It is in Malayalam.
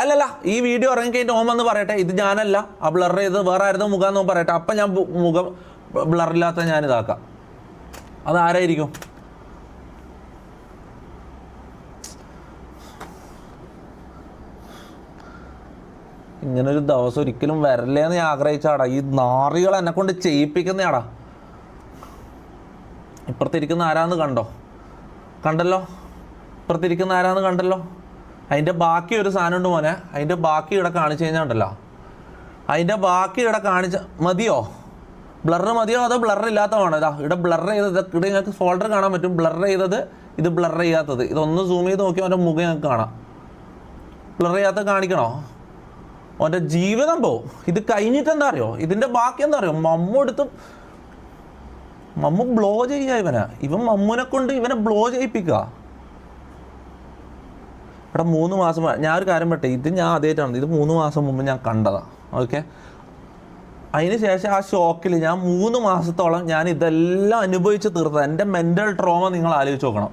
അല്ലല്ല, ഈ വീഡിയോ ഇറങ്ങിക്കഴിഞ്ഞിട്ട് ഓൻ വന്ന് പറയട്ടെ ഇത് ഞാനല്ല, ആ ബ്ലർ ചെയ്ത് വേറെ ആയിരുന്നു മുഖം എന്ന് പറയട്ടെ. അപ്പം ഞാൻ മുഖം ബ്ലറില്ലാത്ത ഞാൻ ഇതാക്കാം. അതാരായിരിക്കും? ഇങ്ങനൊരു ദിവസം ഒരിക്കലും വരല്ലേന്ന് ഞാൻ ആഗ്രഹിച്ചാടാ. ഈ നാറികൾ എന്നെ കൊണ്ട് ചെയ്യിപ്പിക്കുന്നയാടാ. ഇപ്പുറത്തിരിക്കുന്ന ആരാന്ന് കണ്ടല്ലോ. ഇപ്പുറത്തിരിക്കുന്ന ആരാന്ന് കണ്ടല്ലോ. അതിൻ്റെ ബാക്കി ഒരു സാധനം ഉണ്ട് മോനെ. അതിൻ്റെ ബാക്കി ഇവിടെ കാണിച്ചു കഴിഞ്ഞാൽ ഉണ്ടല്ലോ, അതിൻ്റെ ബാക്കി ഇവിടെ മതിയോ? ബ്ലർ മതിയോ അതോ ബ്ലർ ഇല്ലാത്ത വേണോ? ഇതാ ഇവിടെ ബ്ലർ ചെയ്തത്, ഇവിടെ നിങ്ങൾക്ക് ഫോൾഡർ കാണാൻ പറ്റും. ബ്ലർ ചെയ്തത്, ഇത് ബ്ലർ ചെയ്യാത്തത്. ഇതൊന്ന് സൂം ചെയ്ത് നോക്കി അവൻ്റെ മുഖം ഞങ്ങൾക്ക് കാണാം. ബ്ലർ ചെയ്യാത്ത കാണിക്കണോ? അവൻ്റെ ജീവിതം പോവും. ഇത് കഴിഞ്ഞിട്ട് എന്താ അറിയോ? ഇതിൻ്റെ ബാക്കി എന്താ അറിയോ? മമ്മു ബ്ലോ ചെയ്യുക ഇവൻ മമ്മുനെ കൊണ്ട് ഇവനെ ബ്ലോ ചെയ്യിപ്പിക്കുക. ഇവിടെ 3 മാസം ഞാൻ ഒരു കാര്യം പറ്റേ, ഇത് ഞാൻ ആദ്യമായിട്ടാണ്, ഇത് 3 മാസം മുമ്പ് ഞാൻ കണ്ടതാണ്. ഓക്കെ, അതിന് ശേഷം ആ ഷോക്കിൽ ഞാൻ 3 മാസത്തോളം ഞാൻ ഇതെല്ലാം അനുഭവിച്ച് തീർത്തത്. എൻ്റെ മെൻ്റൽ ട്രോമ നിങ്ങൾ ആലോചിച്ച് നോക്കണം.